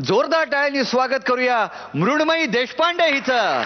जोरदार टाळ्यांनी स्वागत करूया मृण्मयी देशपांडे हिचं.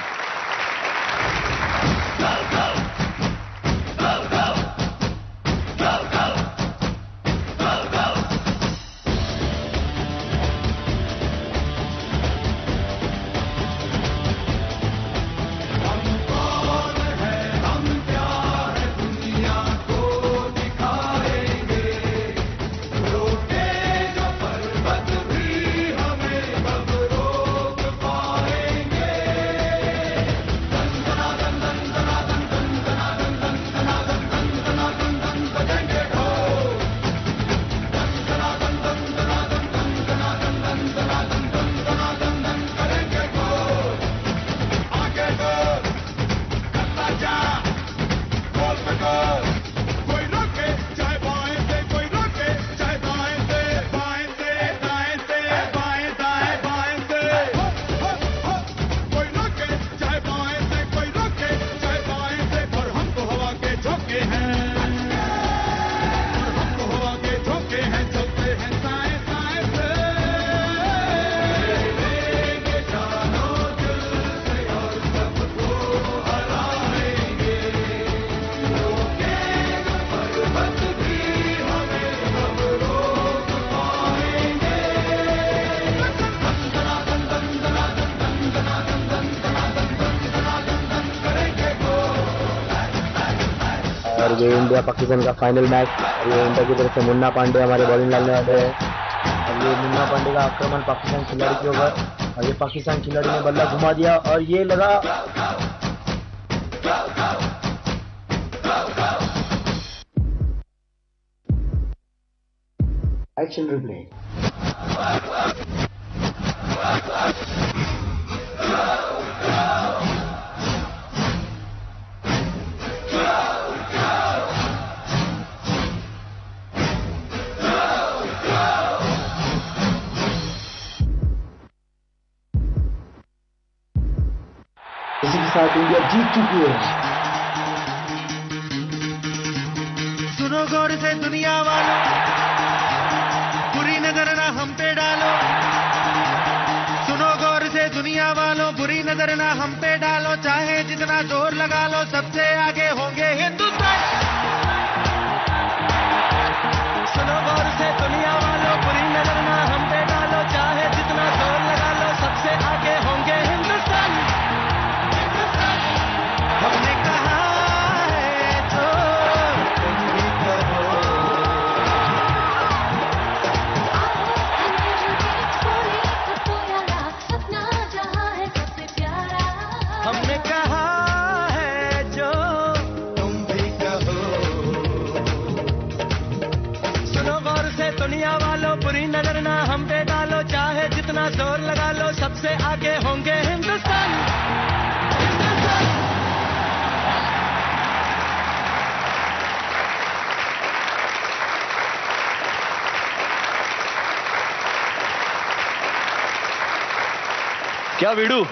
और ये इंडिया पाकिस्तान का फाइनल मैच. ये इंडिया की तरफ से मुन्ना पांडे हमारे बॉलिंग डालने वाले हैं. और ये मुन्ना पांडे का आक्रमण पाकिस्तान खिलाड़ी के ऊपर, और ये पाकिस्तान खिलाड़ी ने बल्ला घुमा दिया और ये लगा. Action replay. इसी के साथ इंडिया जीत चुकी है. सुनो गौर से दुनिया वालों, बुरी नजर ना हम पे डालो. सुनो गौर से दुनिया वालों, बुरी नजर ना हम पे डालो. चाहे जितना जोर लगा लो, सबसे आगे होंगे हिंदुस्तान. सुनो गौर से दुनिया वालों, बुरी नजर ना हम पे डालो. चाहे जितना जोर लगा लो, सबसे आगे होंगे हिंदुस्तान. हमने कहा है तो तुम भी करो. हमने कहा है जो तुम भी कहो. सुनो गौर से दुनिया वालों, बुरी नजर ना हम पे डालो. चाहे जितना जोर लगा लो, सबसे आगे होंगे हिंदुस्तान. क्या वीडू,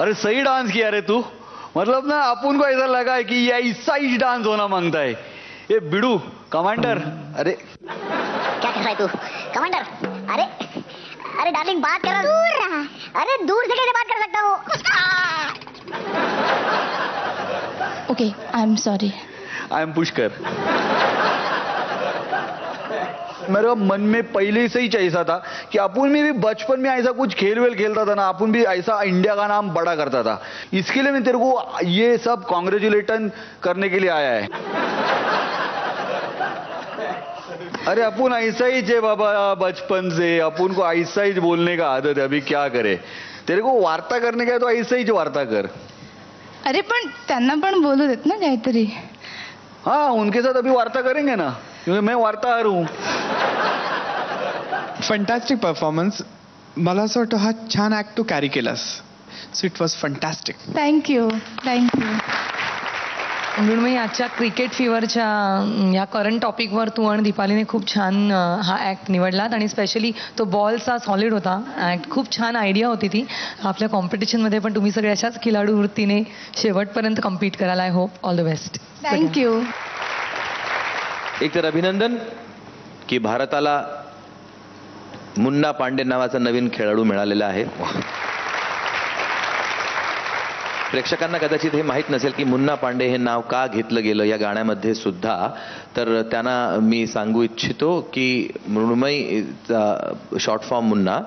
अरे सही डांस किया रे तू. मतलब ना अपन को ऐसा लगा है कि ये ऐसा ही डांस होना मांगता है. ये बिडू कमांडर. अरे क्या कर रहा है तू कमांडर? अरे अरे डार्लिंग बात कर. दूर रहा. अरे दूर से कैसे बात कर सकता हूँ? Okay, I am sorry. I am Pushkar. मेरे मन में पहले से ही ऐसा था कि अपन भी बचपन में ऐसा कुछ खेल वेल खेलता था ना, अपन भी ऐसा इंडिया का नाम बड़ा करता था. इसके लिए मैं तेरे को ये सब कॉन्ग्रेचुलेशन करने के लिए आया है. अरे अपन ऐसा ही है बाबा, बचपन से अपन को ऐसा ही बोलने का आदत है. अभी क्या करे, तेरे को वार्ता करने का है तो ऐसा ही वार्ता कर. अरे पण त्यांना पण बोलू देत ना काहीतरी. हाँ, उनके साथ अभी वार्ता करेंगे ना, क्योंकि मैं वार्ताहर हूं. Fantastic performance. मला असं वाटतं हा छान ऍक्ट तू कॅरी केलास. So it was fantastic. Thank you. Mrinmayi, आजच्या क्रिकेट फिवरच्या या करंट टॉपिकवर तू आणि दीपालीने खूप छान हा ॲक्ट निवडलात. आणि स्पेशली तो बॉलचा सॉलिड होता ॲक्ट. खूप छान आयडिया होती ती. आपल्या कॉम्पिटिशनमध्ये पण तुम्ही सगळे अशाच खिलाडू वृत्तीने शेवटपर्यंत कम्पीट कराल. I hope all the best. Thank you. एक तर अभिनंदन की भारताला मुन्ना पांडे नावाचा नवीन खेळाडू मिळालेला आहे. प्रेक्षकांना कदाचित हे माहीत नसेल की मुन्ना पांडे हे नाव का घेतलं गेलं या गाण्यामध्ये सुद्धा. तर त्यांना मी सांगू इच्छितो की मृण्मयीचा शॉर्ट फॉर्म मुन्ना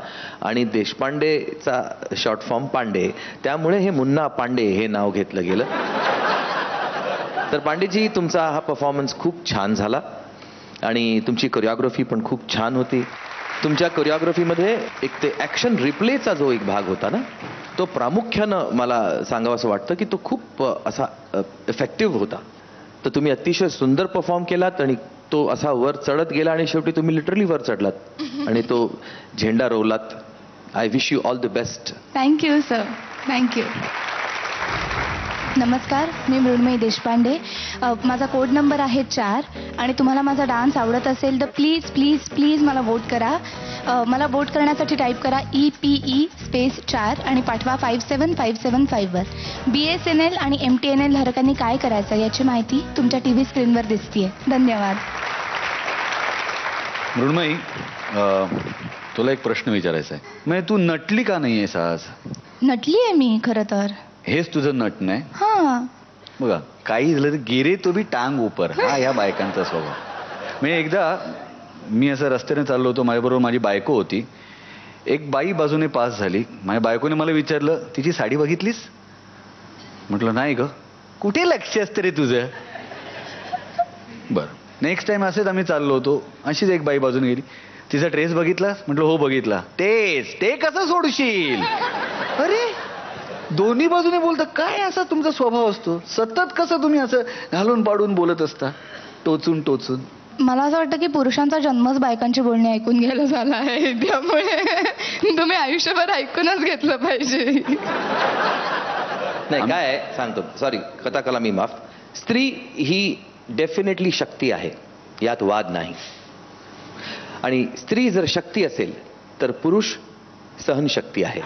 आणि देशपांडेचा शॉर्ट फॉर्म पांडे, त्यामुळे हे मुन्ना पांडे हे नाव घेतलं गेलं. तर पांडेजी, तुमचा हा परफॉर्मन्स खूप छान झाला आणि तुमची कोरिओग्राफी पण खूप छान होती. तुमच्या कोरिओग्राफीमध्ये एक ते ॲक्शन रिप्लेचा जो एक भाग होता ना, तो प्रामुख्यानं मला सांगावं असं वाटतं की तो खूप असा इफेक्टिव्ह होता. तर तुम्ही अतिशय सुंदर परफॉर्म केलात आणि तो असा वर चढत गेला आणि शेवटी तुम्ही लिटरली वर चढलात आणि तो झेंडा रोवलात. I wish you all the best. Thank you sir, thank you. नमस्कार, मी मृण्मयी देशपांडे. माझा कोड नंबर आहे 4 आणि तुम्हाला माझा डान्स आवडत असेल तर प्लीज प्लीज प्लीज मला वोट करा. मला वोट करण्यासाठी टाईप करा EPE4 आणि पाठवा 57575 वर. BSNL आणि MTNL धारकांनी काय करायचं याची माहिती तुमच्या TV स्क्रीनवर दिसतीये. धन्यवाद. मृण्मयी, तुला एक प्रश्न विचारायचा आहे. म्हणजे तू नटली का नाही आहेस आज? नटली आहे मी खरं तर. हेच तुझं नटणं आहे? हां. बघा, काही झालं तर गिरे तो बी टांग उपर, हा ह्या बायकांचा स्वभाव. म्हणजे एकदा मी असं रस्त्याने चाललो होतो, माझ्याबरोबर माझी बायको होती. एक बाई बाजूने पास झाली. माझ्या बायकोने मला विचारलं, तिची साडी बघितलीस? म्हटलं नाही ग. कुठे लक्ष असतं रे तुझं? बरं, नेक्स्ट टाइम असेच आम्ही चाललो होतो, अशीच एक बाई बाजूने गेली. तिचा ड्रेस बघितलास? म्हटलं हो बघितला. ते कसं सोडशील? अरे, दोन्ही बाजूने बोलता. काय असा तुमचा स्वभाव असतो? सतत कसं तुम्ही असं घालून पाडून बोलत असता, टोचून टोचून? मला असं वाटतं की पुरुषांचा जन्मच बायकांची बोलणी ऐकून घ्यायला झाला आहे, त्यामुळे तुम्ही आयुष्यभर ऐकूनच घेतलं पाहिजे. नाही, काय आहे सांगतो, सॉरी, कथाकला मी माफ. स्त्री ही डेफिनेटली शक्ती आहे, यात वाद नाही. आणि स्त्री जर शक्ती असेल तर पुरुष सहनशक्ती आहे.